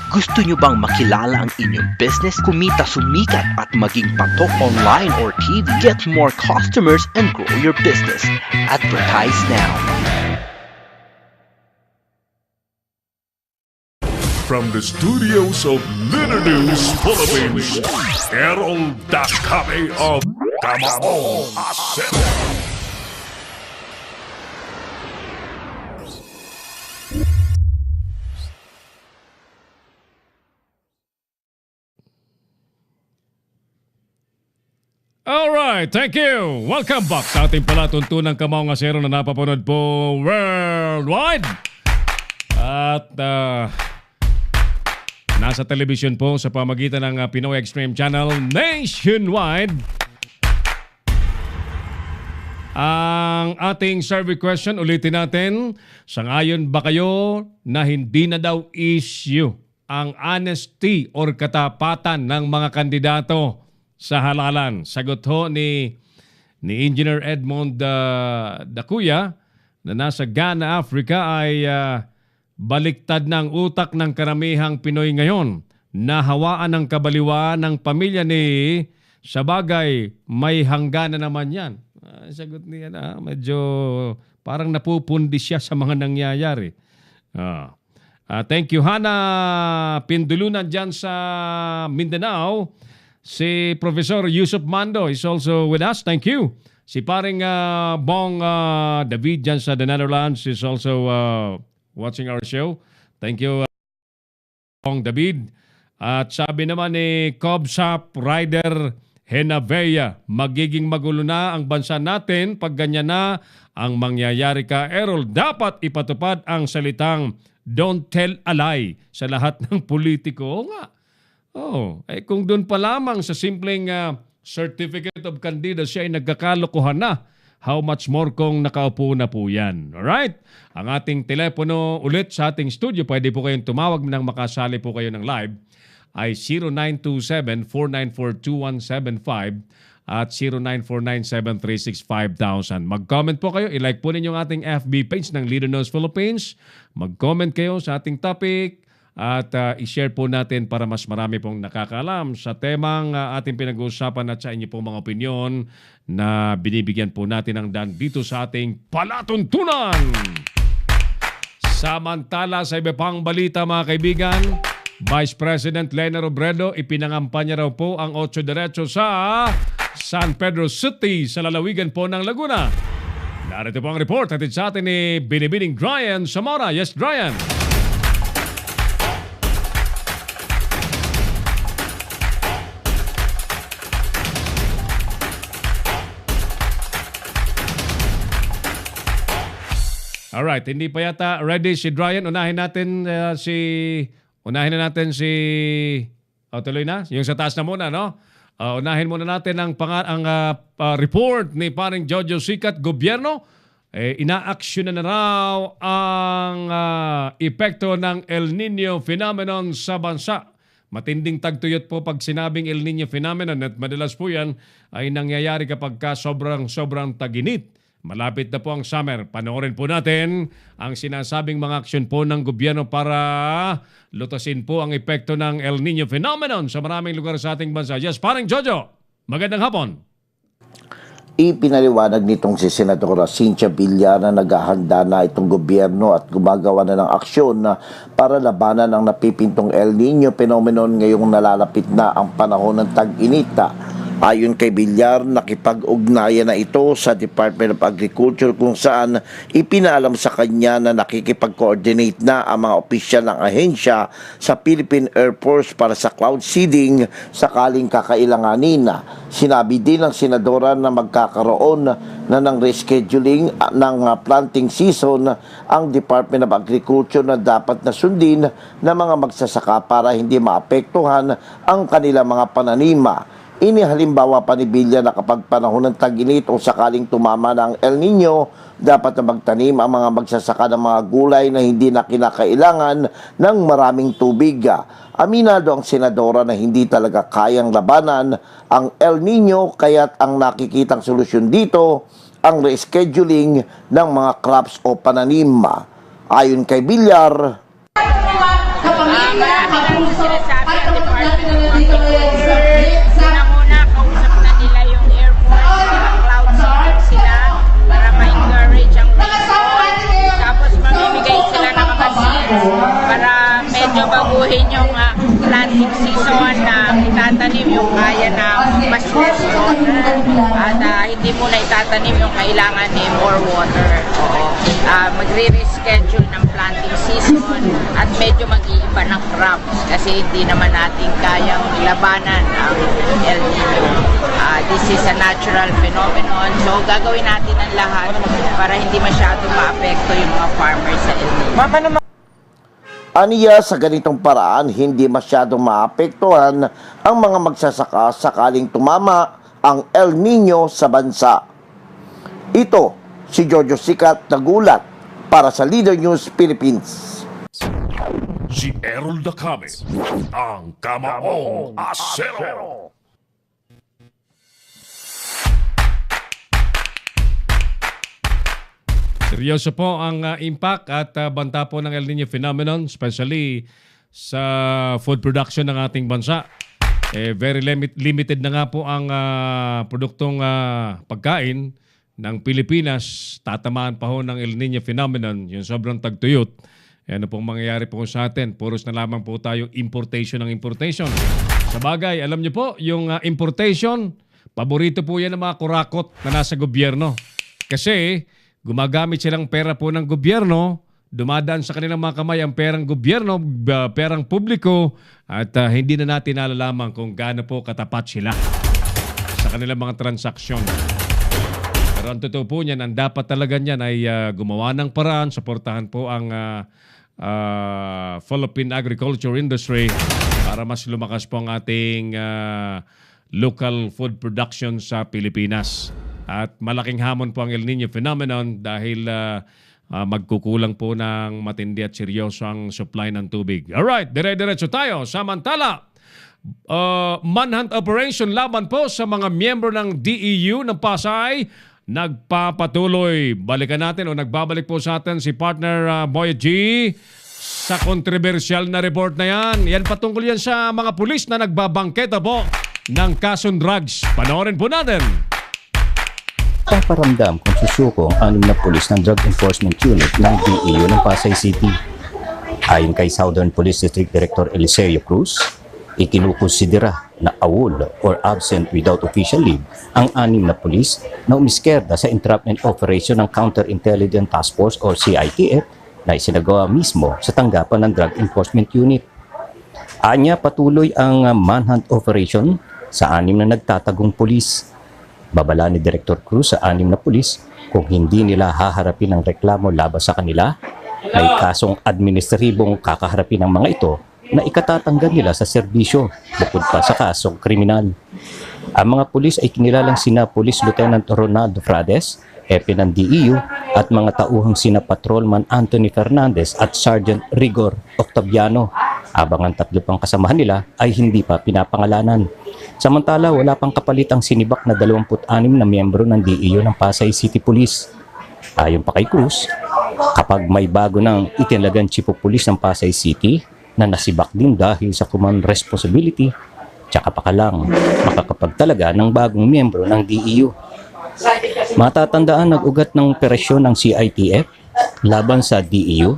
Gusto nyo bang makilala ang inyong business, kumita, sumikat at maging patok online or TV? Get more customers and grow your business. Advertise now. From the studios of Litter News Philippines, Errol Dakame of Kamao Asset. Alright, thank you. Welcome back sa ating palatuntunang Kamao nga Sero na napapanood po worldwide. At nasa television po sa pamagitan ng Pinoy Extreme Channel nationwide. Ang ating survey question, ulitin natin. Sangayon ba kayo na hindi na daw issue ang honesty or katapatan ng mga kandidato sa halalan? Sagot ho ni Engineer Edmond Dacuya na nasa Ghana, Africa ay baliktad ng utak ng karamihang Pinoy ngayon. Nahawaan ng kabaliwan ng pamilya ni sabagay may hangganan naman yan. Sagot niya na medyo parang napupundi siya sa mga nangyayari. Thank you Hana Pindulunan dyan sa Mindanao. Si Professor Yusuf Mando is also with us. Thank you. Si paring Bong David dyan sa the Netherlands is also watching our show. Thank you, Bong David. At sabi naman ni Cobsap Rider Henavea, magiging magulo na ang bansa natin pag ganyan na ang mangyayari ka. Errol, dapat ipatupad ang salitang don't tell a lie sa lahat ng politiko. Oo nga. Kung doon pa lamang sa simpleng certificate of candidacy ay nagkakalokohan na, how much more kung nakaupo na po yan. Alright? Ang ating telepono ulit sa ating studio, pwede po kayong tumawag nang makasali po kayo ng live, ay 0927-494-2175 at 0949-736-5000. Mag-comment po kayo, i-like po ninyo ang ating FB page ng Leader News Philippines. Mag-comment kayo sa ating topic at i-share po natin para mas marami pong nakakaalam sa temang ating pinag-uusapan at sa inyo pong mga opinyon na binibigyan po natin ng daan dito sa ating palatuntunan. Samantala sa iba pang balita mga kaibigan, Vice President Lena Robredo ipinangampanya raw po ang 8 Diretso sa San Pedro City sa lalawigan po ng Laguna. Narito po ang report hatid sa atin ni Binibining Brian Samora. Yes, Brian. Alright, hindi pa yata ready si Brian. Unahin na natin si tuloy na. Yung sa taas na muna, no? Unahin muna natin ang report ni paring Jojo Sikat. Gobyerno, ina-action na raw ang epekto ng El Nino phenomenon sa bansa. Matinding tagtuyot po pag sinabing El Nino phenomenon at madalas po yan ay nangyayari kapag sobrang taginit. Malapit na po ang summer. Panoorin po natin ang sinasabing mga aksyon po ng gobyerno para lutasin po ang epekto ng El Nino phenomenon sa maraming lugar sa ating bansa. Yes, paring Jojo, magandang hapon. Ipinaliwanag nitong si Senadora Cynthia Villar na naghahanda na itong gobyerno at gumagawa na ng aksyon para labanan ang napipintong El Nino phenomenon ngayong nalalapit na ang panahon ng tag-init. Ayon kay Villar, nakipag-ugnayan na ito sa Department of Agriculture kung saan ipinaalam sa kanya na nakikipag-coordinate na ang mga opisyal ng ahensya sa Philippine Air Force para sa cloud seeding sakaling kakailanganin. Sinabi din ng senadora na magkakaroon na ng rescheduling ng planting season ang Department of Agriculture na dapat na sundin ng mga magsasaka para hindi maapektuhan ang kanilang mga pananima. Inihalimbawa pa ni Villar na kapag panahon ng tag-init o sakaling tumama ng El Nino, dapat na magtanim ang mga magsasaka ng mga gulay na hindi na kinakailangan ng maraming tubig. Aminado ang senadora na hindi talaga kayang labanan ang El Nino kaya't ang nakikitang solusyon dito ang rescheduling ng mga crops o pananim. Ayon kay Villar, Maraming medyo baguhin yung planting season na itatanim yung kaya na mas gusto at hindi mo na itatanim yung kailangan ni more water. Magre-reschedule ng planting season at medyo mag-iiba ng crops kasi hindi naman natin kayang labanan ang El Nino. This is a natural phenomenon, so gagawin natin ang lahat para hindi masyadong maapekto yung mga farmers sa El Nino. Aniya, sa ganitong paraan, hindi masyadong maapektuhan ang mga magsasaka sakaling tumama ang El Nino sa bansa. Ito, si Jojo Sikat nagulat para sa Leader News Philippines. Si Errol Dacame, ang Kamaong Asero. Seryoso po ang impact at banta po ng El Nino phenomenon, especially sa food production ng ating bansa. Very limited na nga po ang produktong pagkain ng Pilipinas. Tatamaan pa ho ng El Nino phenomenon, yung sobrang tagtuyot. Ano pong mangyayari po sa atin? Puros na lamang po tayo importation ng importation. Sa bagay, alam niyo po, yung importation, paborito po yan ng mga kurakot na nasa gobyerno. Kasi gumagamit silang pera po ng gobyerno, dumadaan sa kanilang mga kamay ang perang gobyerno, perang publiko, at hindi na natin nalalaman kung gaano po katapat sila sa kanilang mga transaksyon. Pero ang totoo po niyan, ang dapat talaga niyan ay gumawa ng paraan, suportahan po ang Philippine agriculture industry para mas lumakas po ang ating local food production sa Pilipinas. At malaking hamon po ang El Nino phenomenon dahil magkukulang po ng matindi at seryoso ang supply ng tubig. Alright, dire-diretso tayo. Samantala, manhunt operation laban po sa mga miyembro ng DEU ng Pasay nagpapatuloy. Balikan natin o nagbabalik po sa atin si partner Boy G sa kontrobersyal na report na yan. Yan patungkol yan sa mga pulis na nagbabangketa po ng kasong drugs. Panoorin po natin. Paparamdam kung susuko ang 6 na pulis ng Drug Enforcement Unit ng DEU ng Pasay City. Ayon kay Southern Police District Director Eliseo Cruz, ikinukonsidera na awol or absent without official leave ang 6 na pulis na umiskerda sa entrapment operation ng Counterintelligence Task Force or CITF na isinagawa mismo sa tanggapan ng Drug Enforcement Unit. Anya, patuloy ang manhunt operation sa 6 na nagtatagong pulis. Babala ni Director Cruz sa 6 na pulis kung hindi nila haharapin ang reklamo laban sa kanila, may kasong administratibong kakaharapin ng mga ito na ikatatanggal nila sa serbisyo bukod pa sa kasong kriminal. Ang mga pulis ay kinilalang sina Police Lieutenant Ronaldo Frades, Epe ng DEU, at mga tauhang sina Patrolman Anthony Fernandez at Sergeant Rigor Octaviano. Habang ang 3 pang kasamahan nila ay hindi pa pinapangalanan. Samantala, wala pang kapalit ang sinibak na 26 na miyembro ng DEU ng Pasay City Police. Ayon pa kay Cruz, kapag may bago ng itinalagang chief of police ng Pasay City na nasibak din dahil sa command responsibility, tsaka pa ka lang makakapagtalaga ng bagong miyembro ng DEU. Matatandaan nag-ugat ng operasyon ng CITF laban sa DEU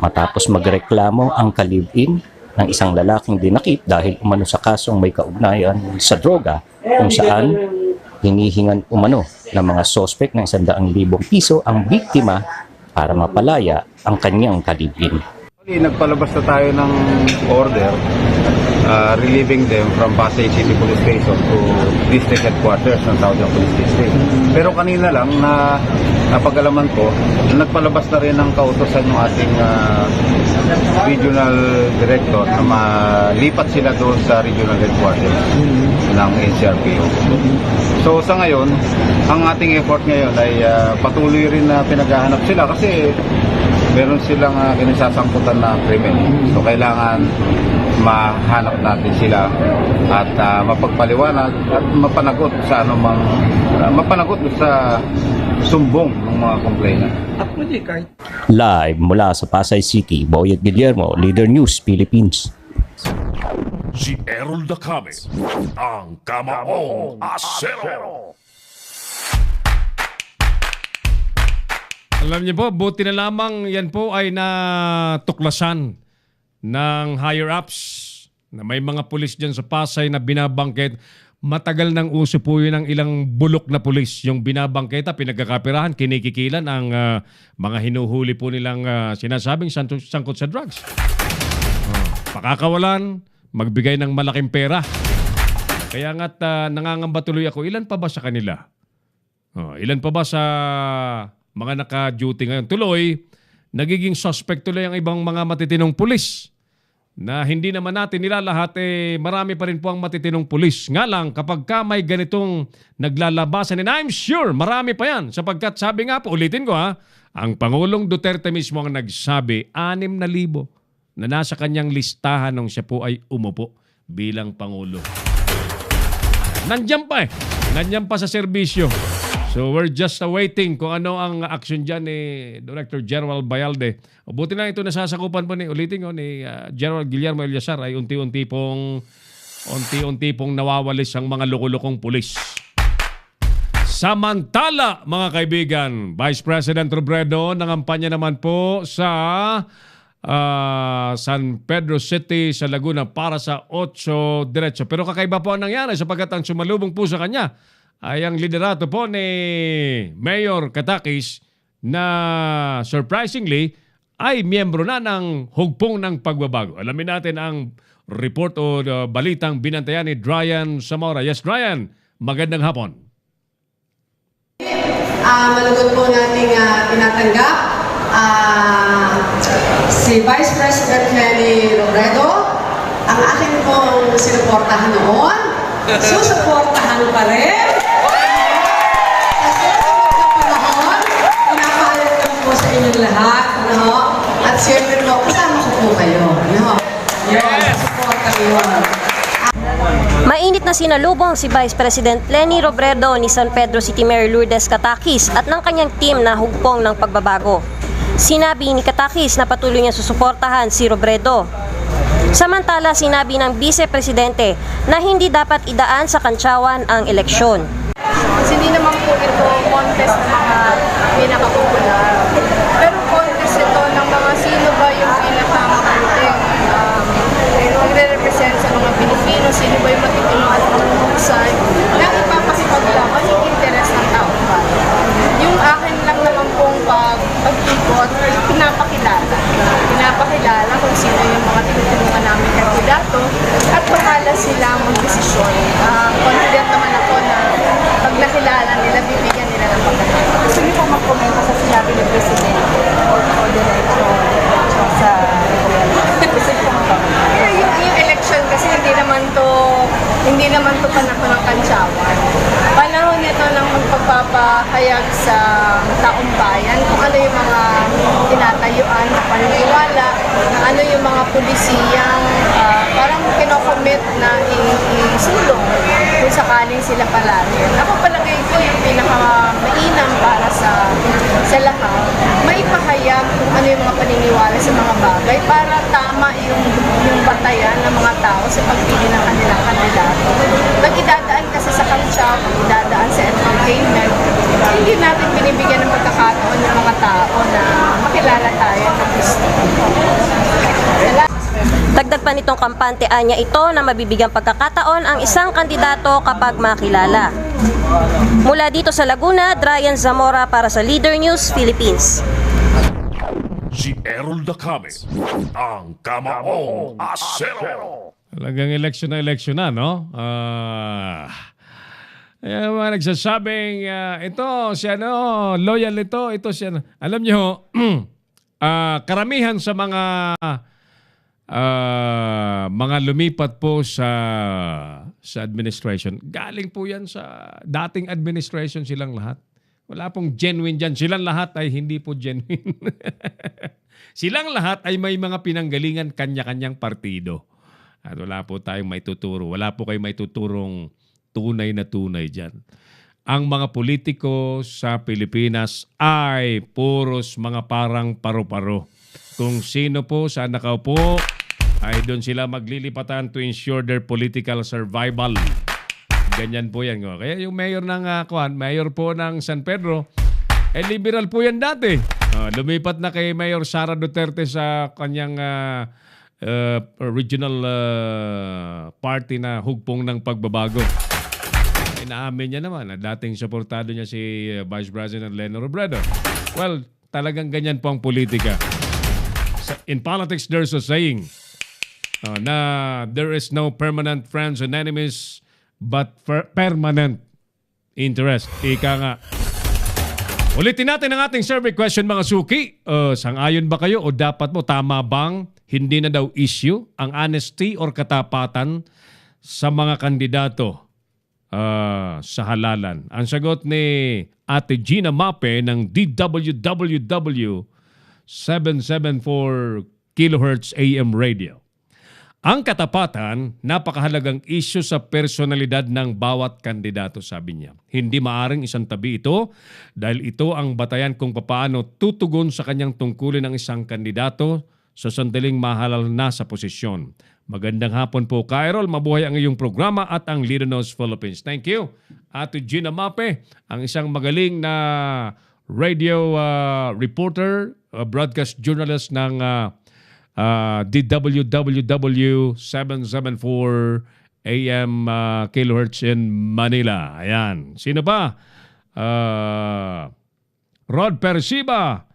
matapos magreklamo ang kalibin ng isang lalaking dinakip dahil umano sa kasong may kaugnayan sa droga kung saan hinihingan umano ng mga sospek ng 100,000 piso ang biktima para mapalaya ang kanyang kalibin. Nagpalabas na tayo ng order relieving them from Pasay City Police Station to District Headquarters ng Southern Police District. Pero kanina lang na napag-alaman ko, nagpalabas na rin ng kautosan ng ating regional director na malipat sila doon sa regional headquarters ng NCRPO. So sa ngayon, ang ating effort ngayon ay patuloy rin na pinaghahanap sila kasi meron silang kinasasangkutan na krimen. So kailangan mahanap natin sila at mapagpaliwanag at mapanagot sa anumang mapanagot sa sumbong ng mga complainant. Live mula sa Pasay City, Boyet Guillermo, Leader News Philippines. Si Errol Dacame, ang Kamaong Asero. Alam niyo po, buti na lamang yan po ay natuklasan ng higher-ups na may mga pulis dyan sa Pasay na binabangket. Matagal nang uso po yun ng ilang bulok na pulis. Yung binabangketa, pinagkakapirahan, kinikikilan ang mga hinuhuli po nilang sinasabing sangkot sa drugs. Pakakawalan, magbigay ng malaking pera. Kaya nga't nangangamba tuloy ako, ilan pa ba sa kanila? Ilan pa ba sa mga naka-duty ngayon? Tuloy, nagiging suspect tuloy ang ibang mga matitinong pulis. Na hindi naman natin nilalahat, marami pa rin po ang matitinong pulis. Nga lang, kapag ka may ganitong naglalabasan, and I'm sure marami pa yan, sapagkat sabi nga po, ulitin ko ang Pangulong Duterte mismo ang nagsabi, 6,000 na nasa kanyang listahan nung siya po ay umupo bilang Pangulo. Nandiyan pa Nandiyan pa sa serbisyo. So we're just awaiting kung ano ang action dyan ni Director General Bayalde. O buti na ito nasasakupan po ni General Guillermo Eliazar ay unti-unti pong nawawalis ang mga loko-lokong pulis. Samantala, mga kaibigan, Vice President Robredo nangampanya naman po sa San Pedro City sa Laguna para sa 8 diretso. Pero kakaiba po ang nangyari sapagkat ang sumalubong po sa kanya ay ang liderato po ni Mayor Katakis na surprisingly ay miyembro na ng hugpong ng pagbabago. Alamin natin ang report o balitang binantayan ni Dryan Zamora. Yes, Dryan, magandang hapon. Malugod po nating tinatanggap si Vice President Leni Robredo. Ang akin pong sinuportahan noon, susuportahan pa rin. Lahat, no? At siyempre po, kasama ko po kayo, no? Yun, support kami yun. Mainit na sinalubong si Vice President Leni Robredo ni San Pedro City Mayor Lourdes Katakis at ng kanyang team na hugpong ng pagbabago. Sinabi ni Katakis na patuloy niya susuportahan si Robredo. Samantala, sinabi ng Vice Presidente na hindi dapat idaan sa kantsawan ang eleksyon. Kasi hindi naman po ito contest ng mga pinakapopular. Pero contest ito ng mga sino ba yung pinakamabuting nagre-represent sa mga Pilipino, sino ba yung matitino at mahusay na ipapakipaglaban yung interes ng taong bayan. Yung akin lang naman pong pag-ikot, pinapakilala kung sino yung mga tinutulungan namin kandidato at bahala sila mag-desisyon. Confident naman ako na pag nakilala nila, bibigyan nila ng pagkakataon. Gusto niyo po mag-komento sa sinabi ni Presidente o diretso sa gusto niyo po mag-komento? Yung election kasi hindi naman to panahon ng kantsawan. Panahon nito ng magpagpapahayag sa taong bayan kung ano yung mga tinatayuan na paniniwala, ano yung mga pulisiyang parang kinocommit na isulong kung sakaling sila palagi. Ako palagay ko yung pinaka-mainam para sa lahat, maipahayag kung ano yung mga paniniwala sa mga bagay para tama yung batayan ng mga tao sa pagpili ng kanilang kandidato. Pag idadaan kasi sa kantsaw, pag idadaan sa entertainment, hindi natin binibigyan ng pagkakataon ng mga tao na makilala tayo ng gusto. Dagdag pa nitong kampante niya ito na mabibigyang pagkakataon ang isang kandidato kapag makilala. Mula dito sa Laguna, Dryan Zamora para sa Leader News Philippines. Si Errol Dacame, ang Kamaong Asero. Talagang eleksyon na, no? Ayan, mga nagsasabing, ito, siya, loyal ito siya. Alam niyo, karamihan sa mga lumipat po sa administration, galing po yan sa dating administration silang lahat. Wala pong genuine dyan. Silang lahat ay hindi po genuine. Silang lahat ay may mga pinanggalingan kanya-kanyang partido. At wala po tayong maituturo. Wala po kayong maituturong tunay na tunay dyan. Ang mga politiko sa Pilipinas ay puros mga parang paro-paro. Kung sino po saan nakaupo, ay doon sila maglilipatan to ensure their political survival. Ganyan po yan. Kaya yung mayor ng mayor po ng San Pedro, liberal po yan dati. Lumipat na kay Mayor Sara Duterte sa kanyang regional party na hugpong ng pagbabago. Inaamin niya naman na dating suportado niya si Vice President Leni Robredo. Well, talagang ganyan po ang politika. In politics, there's a saying na there is no permanent friends and enemies but permanent interest. Ika nga. Ulitin natin ang ating survey question, mga suki. Sang-ayon ba kayo o dapat mo tama bang hindi na daw issue ang honesty or katapatan sa mga kandidato sa halalan? Ang sagot ni Ate Gina Mape ng DWWW 774 kHz AM radio. Ang katapatan, napakahalagang issue sa personalidad ng bawat kandidato, sabi niya. Hindi maaring isang tabi ito dahil ito ang batayan kung paano tutugon sa kanyang tungkulin ng isang kandidato sa sandaling mahalal na sa posisyon. Magandang hapon po, Kyrol. Mabuhay ang iyong programa at ang Leader Knows Philippines. Thank you. Ate Gina Mape, ang isang magaling na radio reporter, broadcast journalist ng DWWW 774 AM kHz in Manila. Ayan. Sino ba? Rod Persiba.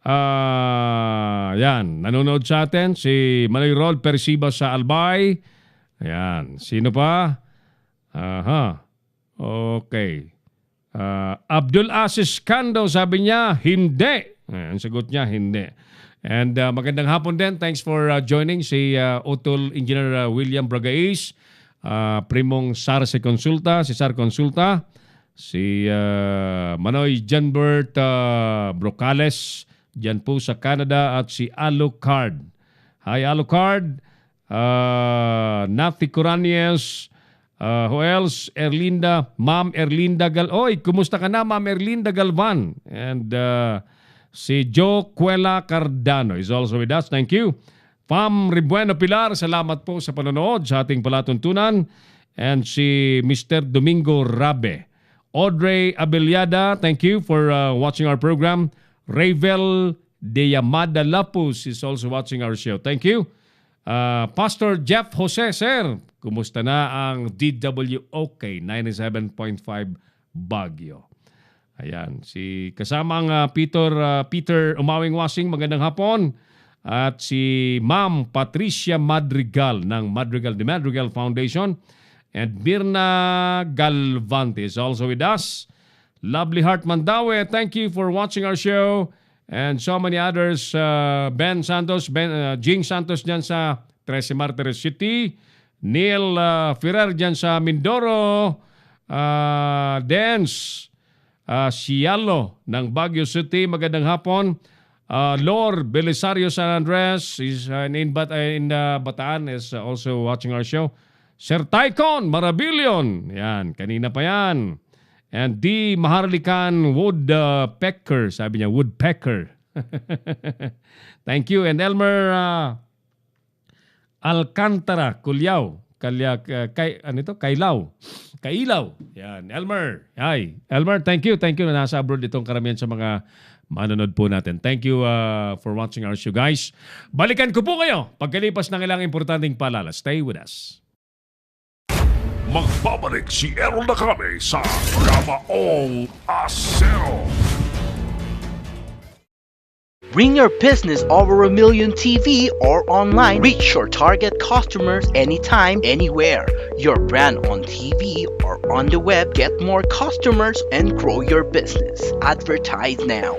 Ayan. Nanonood sa atin. Si Manoy Rod Persiba sa Albay. Ayan. Sino pa? Aha. Okay. Abdul Aziz Kando, sabi niya, hindi. Ang sagot niya, hindi. And magandang hapon din. Thanks for joining si Utol Engineer William Bragais, Primong Sarce Consulta, si Sar Consulta, si Manoy Janbert Brocales, dyan po sa Canada, at si Alucard. Hi Alucard, Nafi Coranies, who else? Erlinda, Ma'am Erlinda Oy, kumusta ka na, Ma'am Erlinda Galvan? And si Joe Cuela Cardano is also with us. Thank you. Pam Ribueno Pilar, salamat po sa panonood sa ating palatuntunan. And si Mr. Domingo Rabe. Audrey Abeliada, thank you for watching our program. Ravel de Yamada Lapus is also watching our show. Thank you. Pastor Jeff Jose, sir, kumusta na ang DWOK 97.5 Baguio? Ayan, si kasamang Peter Umawing Wasing, magandang hapon. At si Ma'am Patricia Madrigal ng The Madrigal Foundation. And Birna Galvante is also with us. Lovely Heart Mandawe, thank you for watching our show. And so many others. Ben Santos, Jing Santos dyan sa 13 Martires City. Neil Ferrer dyan sa Mindoro. Dance Cialo ng Baguio City, magandang hapon. Lor Belisario San Andres is in Bataan is also watching our show. Sir Taikon Marabilion, yan, kanina pa yan. And D. Maharlikan Woodpecker, sabi niya, Woodpecker. Thank you. And Elmer Alcantara, Kulyaw. Kailaw. Yan, Elmer. Hi. Elmer, thank you. Thank you na nasa abroad itong karamihan sa mga manonood po natin. Thank you for watching our show, guys. Balikan ko po kayo pagkalipas ng ilang importanteng paalala. Stay with us. Magbabalik si Errol Nakame sa Kamaong Asero. Bring your business over 1 million TV or online. Reach your target customers anytime, anywhere. Your brand on TV or on the web. Get more customers and grow your business. Advertise now.